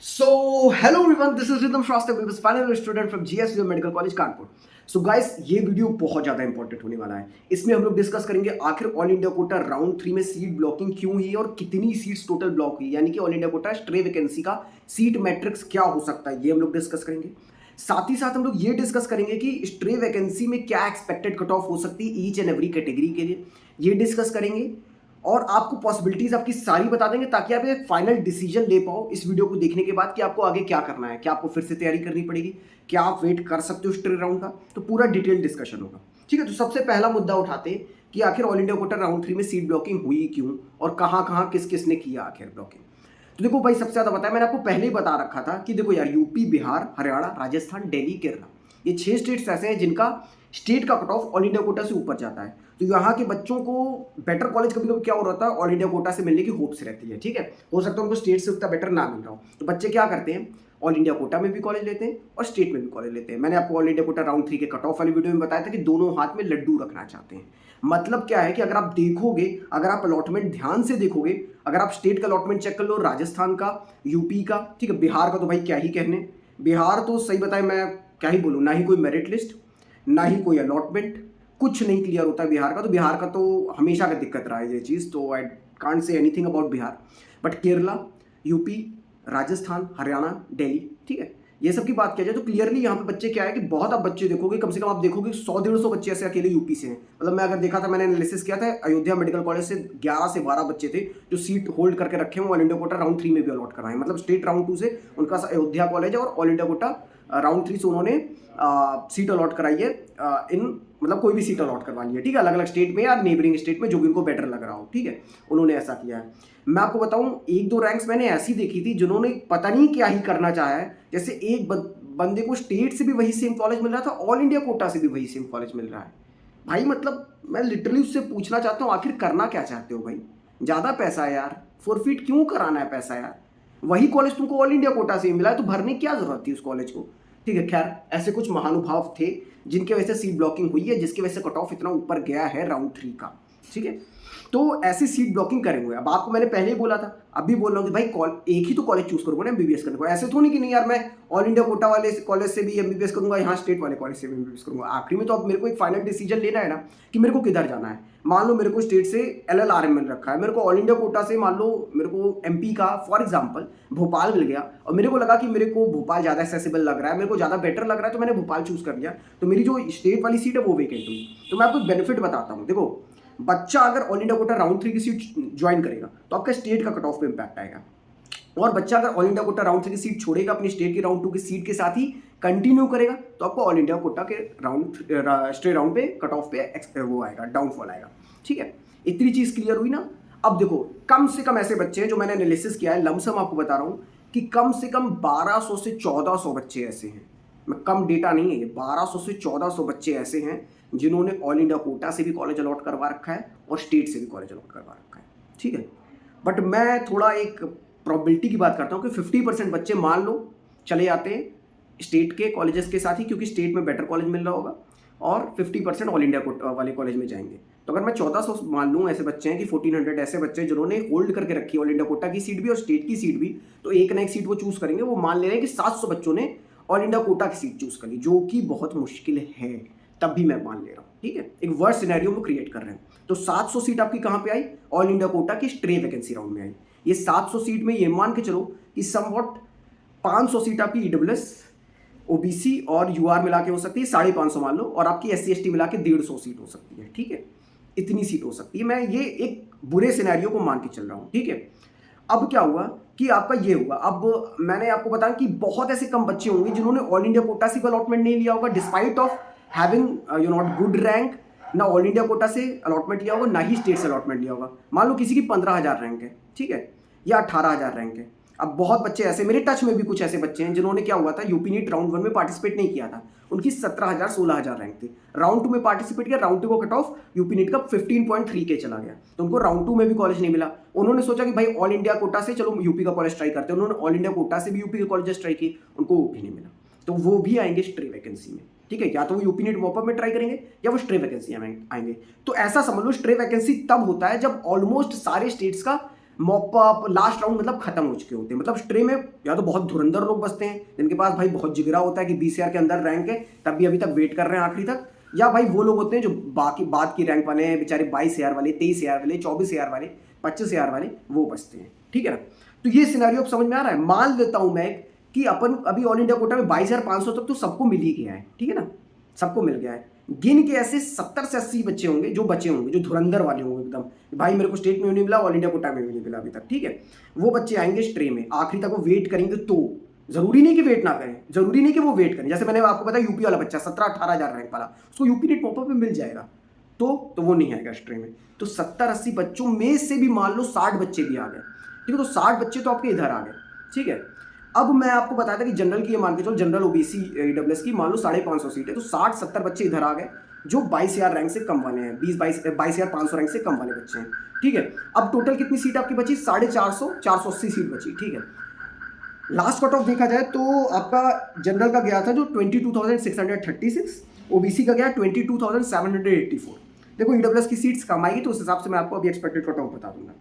So, hello everyone, this is Rhythm Shastri, who is final year student from GSU Medical College Kanpur. So guys, ये video बहुत ज़्यादा important होने वाला है. इसमें हम लोग डिस्कस करेंगे आखिर ऑल इंडिया कोटा राउंड 3 में सीट ब्लॉकिंग क्यों हुई और कितनी सीट्स टोटल ब्लॉक हुई, यानी कि all India Kota stray vacancy का सीट मैट्रिक्स क्या हो सकता है, ये हम लोग डिस्कस करेंगे. साथ ही साथ हम लोग ये डिस्कस करेंगे कि स्ट्रे वैकेंसी में क्या एक्सपेक्टेड कट ऑफ हो सकती है ईच एंड एवरी कैटेगरी के लिए, ये डिस्कस करेंगे. और आपको पॉसिबिलिटीज आपकी सारी बता देंगे ताकि आप एक फाइनल डिसीजन ले पाओ इस वीडियो को देखने के बाद कि आपको आगे क्या करना है, क्या आपको फिर से तैयारी करनी पड़ेगी, क्या आप वेट कर सकते हो स्ट्रे राउंड का. तो पूरा डिटेल डिस्कशन होगा. ठीक है, तो सबसे पहला मुद्दा उठाते हैं कि आखिर ऑल इंडिया कोटा राउंड 3 में सीट ब्लॉकिंग हुई क्यों और कहाँ कहाँ किस किस ने किया आखिर ब्लॉकिंग. तो देखो भाई, सबसे ज्यादा बताया मैंने आपको पहले ही बता रखा था कि देखो यार, यूपी, बिहार, हरियाणा, राजस्थान, दिल्ली, केरला, ये 6 स्टेट्स ऐसे हैं जिनका स्टेट का cut off all India Kota से ऊपर जाता है. तो यहाँ के बच्चों को बेटर कॉलेज कभी कभी क्या हो रहा था, ऑल इंडिया कोटा से मिलने की होप्स रहती है. ठीक है, हो सकता है उनको स्टेट से उतना बेटर ना मिल रहा हो, तो बच्चे क्या करते हैं, ऑल इंडिया कोटा में भी कॉलेज लेते हैं और स्टेट में भी कॉलेज लेते हैं. मैंने आपको ऑल इंडिया कोटा राउंड 3 के कट ऑफ वाली वीडियो में बताया था कि दोनों हाथ में लड्डू रखना चाहते हैं. मतलब क्या है कि अगर आप देखोगे, अगर आप अलॉटमेंट ध्यान से देखोगे, अगर आप स्टेट का अलॉटमेंट चेक कर लो, राजस्थान का, यूपी का, ठीक है, बिहार का तो भाई क्या ही कहने. बिहार तो सही बताए मैं क्या ही बोलूँ, ना ही कोई मेरिट लिस्ट, ना ही कोई अलॉटमेंट, कुछ नहीं क्लियर होता है बिहार का. तो बिहार का तो हमेशा का दिक्कत रहा है ये चीज़, तो I can't say anything about Bihar. But Kerala, UP, Rajasthan, Haryana, Delhi, ठीक है, ये सब की बात किया जाए तो क्लियरली यहाँ पे बच्चे क्या है कि बहुत आप बच्चे देखोगे, कम से कम आप देखोगे 100-150 बच्चे ऐसे अकेले यूपी से हैं. मतलब मैं अगर देखा था, मैंने एनालिसिस किया था, अयोध्या मेडिकल कॉलेज से 11 से 12 बच्चे थे जो सीट होल्ड करके रखे हैं, ऑल इंडिया कोटा राउंड 3 में भी अलॉट कराए. मतलब स्टेट राउंड 2 से उनका अयोध्या कॉलेज है और ऑल इंडिया कोटा राउंड 3 से उन्होंने सीट अलॉट कराई है. इन मतलब कोई भी सीट अलॉट करवा ली है, ठीक है, अलग अलग स्टेट में या नेबरिंग स्टेट में, जो भी उनको बेटर लग रहा हो. ठीक है, उन्होंने ऐसा किया है. मैं आपको बताऊं, 1-2 रैंक्स मैंने ऐसी देखी थी जिन्होंने पता नहीं क्या ही करना चाहा है. जैसे एक बंदे को स्टेट से भी वही सेम कॉलेज मिल रहा था, ऑल इंडिया कोटा से भी वही सेम कॉलेज मिल रहा है. भाई मतलब मैं लिटरली उससे पूछना चाहता हूँ, आखिर करना क्या चाहते हो भाई. ज़्यादा पैसा है यार, फॉरफिट क्यों कराना है पैसा यार. वही कॉलेज तुमको ऑल इंडिया कोटा से मिला है तो भरने की क्या जरूरत थी उस कॉलेज को. ठीक है, खैर ऐसे कुछ महानुभाव थे जिनके वजह से सीट ब्लॉकिंग हुई है, जिसकी वजह से कट ऑफ इतना ऊपर गया है राउंड 3 का. ठीक है, तो ऐसी सीट ब्लॉकिंग करेंगे. अब आपको मैंने पहले ही बोला था, अभी बोल रहा हूँ कि भाई एक ही तो कॉलेज चूज करूंगा ना एमबीबीएस करने को. ऐसे तो नहीं कि नहीं यार, मैं ऑल इंडिया कोटा वाले कॉलेज से भी एमबीबीएस करूंगा, यहाँ स्टेट वाले कॉलेज से भी एमबीबीएस करूंगा. आखिरी में तो अब मेरे को एक फाइनल डिसीजन लेना है ना कि मेरे को किधर जाना है. मान लो मेरे को स्टेट से एलएलआरएम मिल रखा है, मेरे को ऑल इंडिया कोटा से मान लो मेरे को एमपी का फॉर एग्जांपल भोपाल मिल गया और मेरे को लगा कि मेरे को भोपाल ज़्यादा एक्सेसिबल लग रहा है, मेरे को ज़्यादा बेटर लग रहा है, तो मैंने भोपाल चूज कर लिया. तो मेरी जो स्टेट वाली सीट है वो वेकेंट हुई. तो मैं आपको बेनिफिट बताता हूँ. देखो, बच्चा अगर ऑल इंडिया कोटा राउंड 3 की सीट ज्वाइन करेगा तो आपका स्टेट का कट ऑफ पे इंपैक्ट आएगा. और बच्चा अगर ऑल इंडिया कोटा राउंड 3 की सीट छोड़ेगा, अपनी स्टेट की राउंड 2 की सीट के साथ ही कंटिन्यू करेगा, तो आपको ऑल इंडिया कोटा के राउंड स्टेट राउंड पे कट ऑफ पे वो आएगा, डाउनफॉल आएगा. ठीक है, इतनी चीज क्लियर हुई ना. अब देखो, कम से कम ऐसे बच्चे हैं जो मैंने एनालिसिस किया है, लमसम आपको बता रहा हूं कि कम से कम 1200 से 1400 बच्चे ऐसे हैं. मैं कम डेटा नहीं है ये, 1200 से 1400 बच्चे ऐसे हैं जिन्होंने ऑल इंडिया कोटा से भी कॉलेज अलॉट करवा रखा है और स्टेट से भी कॉलेज अलॉट करवा रखा है. ठीक है, बट मैं थोड़ा एक प्रोबेबिलिटी की बात करता हूँ कि 50% बच्चे मान लो चले जाते हैं स्टेट के कॉलेजेस के साथ ही, क्योंकि स्टेट में बेटर कॉलेज मिल रहा होगा, और 50% ऑल इंडिया कोटा वाले कॉलेज में जाएंगे. तो अगर मैं 1400 मान लूँ ऐसे बच्चे हैं कि 1400 ऐसे बच्चे हैं जिन्होंने होल्ड करके रखी ऑल इंडिया कोटा की सीट भी और स्टेट की सीट भी, तो एक ना एक सीट वो चूज करेंगे. वो मान ले रहे हैं कि 700 बच्चों ने ऑल इंडिया कोटा की सीट चूज कर ली, जो कि बहुत मुश्किल है, तब भी मैं मान ले रहा हूँ. ठीक है, एक वर्स्ट सिनेरियो में क्रिएट कर रहे हैं. तो 700 सीट आपकी कहाँ पे आई, ऑल इंडिया कोटा की स्ट्रे वैकेंसी राउंड में आई. ये 700 सीट में ये मान के चलो कि समवॉट 500 सीट आपकी ईडब्ल्यूएस, ओबीसी और यूआर मिला के हो सकती है, 550 मान लो, और आपकी एससी एसटी मिला के 150 सीट हो सकती है. ठीक है, इतनी सीट हो सकती है. मैं ये एक बुरे सिनेरियो को मान के चल रहा हूँ. ठीक है, अब क्या हुआ कि आपका ये हुआ. अब मैंने आपको बताया कि बहुत ऐसे कम बच्चे होंगे जिन्होंने ऑल इंडिया कोटा से अलॉटमेंट नहीं लिया होगा, despite of having you not good rank. ना ऑल इंडिया कोटा से अलॉटमेंट लिया होगा, ना ही स्टेट से अलॉटमेंट लिया होगा. मान लो किसी की 15,000 रैंक है, ठीक है, या 18,000 रैंक है. अब बहुत बच्चे ऐसे, मेरे टच में भी कुछ ऐसे बच्चे हैं जिन्होंने क्या हुआ था, यूपी नीट राउंड 1 में पार्टिसिपेट नहीं किया था, उनकी 17,000 16,000 रैंक थी. राउंड 2 में पार्टिसिपेट किया, राउंड 2 को कट ऑफ यूपी नीट का 15.3 के चला गया, तो उनको राउंड 2 में भी कॉलेज नहीं मिला. उन्होंने सोचा कि भाई ऑल इंडिया कोटा से चलो यूपी का कॉलेज ट्राई करते हैं. उन्होंने ऑल इंडिया कोटा से भी यूपी के कॉलेजेस ट्राई किए, उनको वो भी नहीं मिला. तो वो भी आएंगे स्ट्रे वैकेंसी में. ठीक है, या तो वो यूपी नीट मॉपअप में ट्राई करेंगे या वो स्ट्रे वैकेंसी आएंगे. तो ऐसा समझ लो, स्ट्रे वैकेंसी तब होता है जब ऑलमोस्ट सारे स्टेट्स का मॉपअप लास्ट राउंड मतलब खत्म हो चुके होते हैं। मतलब स्ट्रे में या तो बहुत धुरंधर लोग बसते हैं जिनके पास भाई बहुत जिगरा होता है कि 20 के अंदर रैंक है, तब भी अभी तक वेट कर रहे हैं आखिरी तक, या भाई वो लोग होते हैं जो बाकी बाद की रैंक वाले हैं बेचारे 22,000 वाले, 23,000 वाले, 24,000 वाले, 25,000 वाले, वो बचते हैं। ठीक है ना। तो ये सिनेरियो अब समझ में आ रहा है। मान लेता हूं मैं कि अपन अभी ऑल इंडिया कोटा में 22,500 तक तो सबको मिल ही गया है। ठीक है ना, सबको मिल गया है। गिन के ऐसे 70 से 80 बच्चे होंगे जो बचे होंगे, जो धुरंधर वाले होंगे एकदम, भाई मेरे को स्टेट में भी नहीं मिला, ऑल इंडिया कोटा में भी नहीं मिला अभी तक। ठीक है, वो बच्चे आएंगे स्ट्रे में, आखिरी तक वो वेट करेंगे। तो जरूरी नहीं कि वेट ना करें, जरूरी नहीं कि वो वेट करें। जैसे मैंने आपको बताया यूपी वाला बच्चा 17-18 हज़ार रैंक वाला, उसको यूपी नेट पॉपअप में मिल जाएगा, तो वो नहीं आएगा स्ट्रे में। तो 70-80 बच्चों में से भी मान लो 60 बच्चे भी आ गए। ठीक है, तो 60 बच्चे तो आपके इधर आ गए। ठीक है, अब मैं आपको बताया था कि जनरल की ये मान के चलो, जनरल ओबीसी ईडब्ल्यूएस की मान लो 550 सीट है, तो 60-70 बच्चे इधर आ गए जो 22,000 रैंक से कम वाले हैं, 22,500 रैंक से कम वाले बच्चे हैं। ठीक है, अब टोटल कितनी सीट आपकी बची? 480 सीट बची। ठीक है, लास्ट कट ऑफ देखा जाए तो आपका जनरल का गया था जो 22,636, ओबीसी का गया 22,784। देखो ईडब्ल्यूएस की सीट्स कम आएगी तो उस हिसाब से मैं आपको अभी एक्सपेक्टेड कट ऑफ बता दूंगा।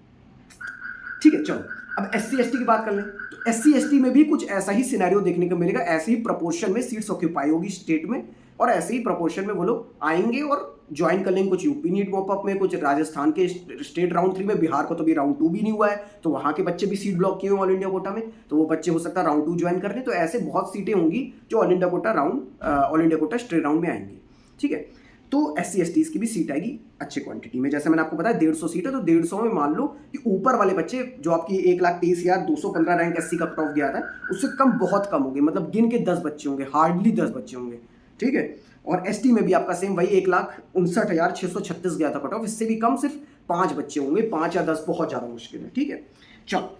ठीक है, चलो अब SC ST की बात कर लें। तो SC ST में भी कुछ ऐसा ही सिनेरियो देखने को मिलेगा, ऐसे ही प्रपोर्शन में सीट्स ऑक्यूपाई होगी स्टेट में, और ऐसे ही प्रपोर्शन में वो लोग आएंगे और ज्वाइन कर लेंगे। कुछ यूपी नीट मॉपअप में, कुछ राजस्थान के स्टेट राउंड 3 में, बिहार को तो भी राउंड 2 भी नहीं हुआ है, तो वहाँ के बच्चे भी सीट ब्लॉक किए हुए ऑल इंडिया कोटा में, तो वो बच्चे हो सकता है राउंड 2 ज्वाइन कर लें। तो ऐसे बहुत सीटें होंगी जो all India Kota state round में आएंगी। ठीक है, तो SC STs की भी सीट आएगी अच्छे क्वांटिटी में। जैसे मैंने आपको बताया 150 सीट है, तो 150 में मान लो कि ऊपर वाले बच्चे जो आपकी 1,23,215 रैंक SC का कट ऑफ गया था, उससे कम बहुत कम होंगे, मतलब गिन के 10 बच्चे होंगे, हार्डली 10 बच्चे होंगे। ठीक है, और ST में भी आपका सेम वही 1,59,636 गया था कट ऑफ, इससे भी कम सिर्फ 5 बच्चे होंगे, 5 या 10 बहुत ज़्यादा मुश्किल है। ठीक है, चलो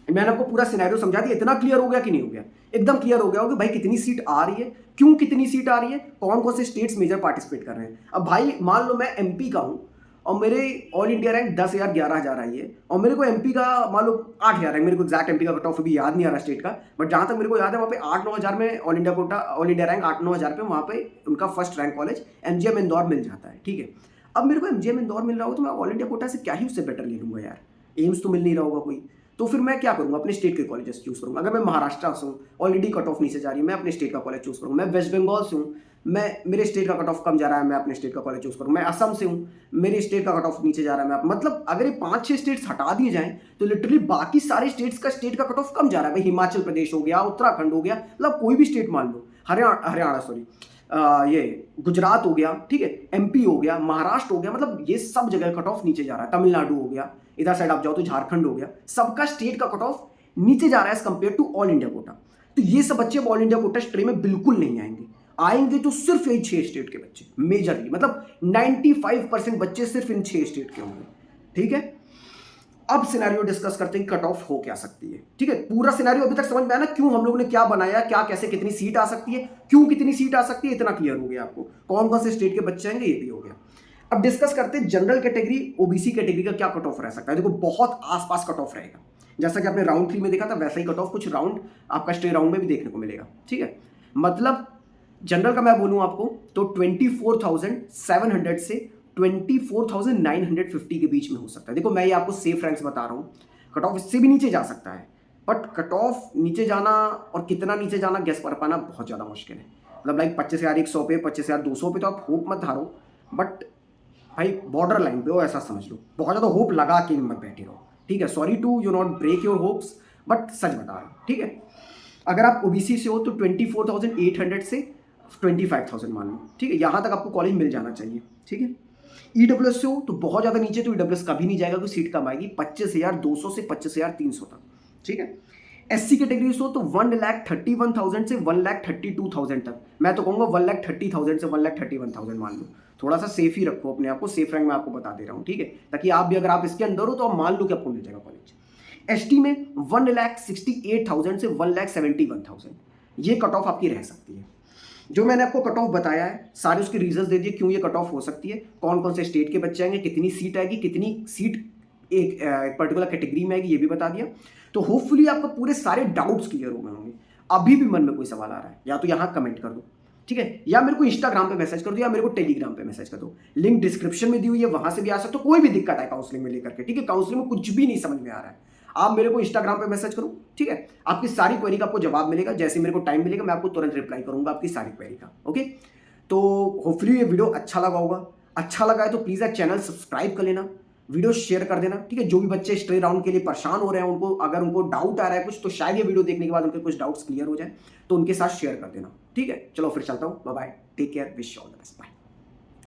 मैंने आपको पूरा सिनेरियो समझा दिया। इतना क्लियर हो गया कि नहीं हो गया? एकदम क्लियर हो गया हो कि भाई कितनी सीट आ रही है, क्यों कितनी सीट आ रही है, कौन कौन से स्टेट्स मेजर पार्टिसिपेट कर रहे हैं। अब भाई मान लो मैं MP का हूं और मेरे ऑल इंडिया रैंक 10,000 11,000 आई है, और मेरे को MP का मान लो 8,000 है, मेरे को एग्जैक्ट MP का कट ऑफ अभी याद नहीं आ रहा स्टेट का, बट जहां तक मेरे को याद है वहाँ पे 8-9 हज़ार में ऑल इंडिया रैंक 8-9 हज़ार पे वहाँ पे उनका first rank college MGM Indore मिल जाता है। ठीक है, अब मेरे को MGM इंदौर मिल रहा हो तो मैं ऑल इंडिया कोटा से क्या ही उससे बेटर ले लूंगा यार, एम्स तो मिल नहीं रहा होगा कोई, तो फिर मैं क्या करूंगा? अपने स्टेट के कॉलेजेस चूज करूंगा। अगर मैं महाराष्ट्र से हूँ, ऑलरेडी कट ऑफ नीचे जा रही है, मैं अपने स्टेट का कॉलेज चूज करूंगा। मैं वेस्ट बंगाल से हूँ, मेरे स्टेट का कट ऑफ कम जा रहा है, मैं अपने स्टेट का कॉलेज चूज करूंगा। मैं असम से हूँ, मेरे स्टेट का कट ऑफ नीचे जा रहा है, मैं मतलब अगर ये 5-6 स्टेट्स हटा दिए जाएं तो लिटरली बाकी सारे स्टेट्स का स्टेट का कट ऑफ कम जा रहा है। भाई हिमाचल प्रदेश हो गया, उत्तराखंड हो गया, मतलब कोई भी स्टेट मान लो, हरियाणा सॉरी ये गुजरात हो गया, ठीक है, MP हो गया, महाराष्ट्र हो गया, मतलब ये सब जगह कट ऑफ नीचे जा रहा है। तमिलनाडु हो गया, इधर साइड आप जाओ तो झारखंड हो गया, सबका स्टेट का कट ऑफ नीचे जा रहा है as compare to all India quota. तो ये सब बच्चे ऑल इंडिया कोटा स्ट्रीम में बिल्कुल नहीं आएंगे तो सिर्फ यही 6 स्टेट के बच्चे मेजरली, मतलब 95% बच्चे सिर्फ इन 6 स्टेट के होंगे। ठीक है, अब सिनेरियो डिस्कस करते हैं कट ऑफ हो क्या सकती है। ठीक है, पूरा सिनेरियो अभी तक समझ में आया ना, क्यों हम लोग ने क्या बनाया, क्या कैसे कितनी सीट आ सकती है, क्यों कितनी सीट आ सकती है, इतना क्लियर हो गया आपको। कौन कौन से स्टेट के बच्चे आएंगे ये भी हो गया। अब डिस्कस करते हैं जनरल कैटेगरी OBC कैटेगरी का क्या कट ऑफ रह सकता है। देखो बहुत आसपास कट ऑफ रहेगा, जैसा कि आपने राउंड 3 में देखा था वैसा ही कट ऑफ कुछ राउंड आपका स्टे राउंड में भी देखने को मिलेगा। ठीक है, मतलब जनरल का मैं बोलूं आपको तो 24,700 से 24,950 के बीच में हो सकता है। देखो मैं ये आपको सेफ रैंक्स बता रहा हूँ, कट ऑफ इससे भी नीचे जा सकता है, बट कट ऑफ नीचे जाना और कितना नीचे जाना गेस कर पाना बहुत ज़्यादा मुश्किल है। मतलब लाइक 25,100 पे, 25,200 पे तो आप होप मत हारो, बट भाई बॉर्डर लाइन पे हो ऐसा समझ लो, बहुत ज़्यादा होप लगा के मत बैठे रहो। ठीक है, sorry to you not break your hopes, but सच बता रहा हूँ। ठीक है, अगर आप OBC से हो तो 24,800 से 25,000 मान लो। ठीक है, यहाँ तक आपको कॉलेज मिल जाना चाहिए। ठीक है, EWS से हो तो बहुत ज़्यादा नीचे तो EWS कभी नहीं जाएगा, कोई सीट कम आएगी 25,200 से 25,300 तक। ठीक है, SC कैटेगरी से हो तो 1,31,000 से 1,32,000 तक। मैं तो कहूँगा 1,30,000 से 1,31,000 मान लो, थोड़ा सा सेफ ही रखो अपने आप को, सेफ रैंक में आपको बता दे रहा हूँ। ठीक है, ताकि आप भी अगर आप इसके अंदर हो तो आप मान लो कि आपको मिल जाएगा कॉलेज। ST में 1,68,000 से 1,71,000 ये कट ऑफ आपकी रह सकती है। जो मैंने आपको कट ऑफ बताया है सारे उसके रीजंस दे दिए क्यों ये कट ऑफ हो सकती है, कौन कौन से स्टेट के बच्चे आएंगे, कितनी सीट आएगी, कितनी सीट एक पर्टिकुलर कैटेगरी में आएगी ये भी बता दिया। तो होपफुली आपको पूरे सारे डाउट्स क्लियर हो गए होंगे। अभी भी मन में कोई सवाल आ रहा है या तो यहाँ कमेंट कर दो, ठीक है, या मेरे को इंस्टाग्राम पे मैसेज कर दो या मेरे को टेलीग्राम पे मैसेज कर दो, लिंक डिस्क्रिप्शन में दी हुई है, वहां से भी आ सकते हो। कोई भी दिक्कत है काउंसलिंग में लेकर के, ठीक है, काउंसलिंग में कुछ भी नहीं समझ में आ रहा है, आप मेरे को इंस्टाग्राम पे मैसेज करो, ठीक है, आपकी सारी क्वेरी का आपको जवाब मिलेगा, जैसे मेरे को टाइम मिलेगा मैं आपको तुरंत रिप्लाई करूंगा आपकी सारी क्वेरी का। ओके, तो होपफुली ये वीडियो अच्छा लगा होगा, अच्छा लगा है तो प्लीज यार चैनल सब्सक्राइब कर लेना, वीडियो शेयर कर देना, ठीक है। जो भी बच्चे स्ट्रे राउंड के लिए परेशान हो रहे हैं उनको, अगर उनको डाउट आ रहा है कुछ, तो शायद ये वीडियो देखने के बाद उनके कुछ डाउट्स क्लियर हो जाए, तो उनके साथ शेयर कर देना, ठीक है। चलो फिर चलता हूँ, bye bye, take care, wish you all the best, bye.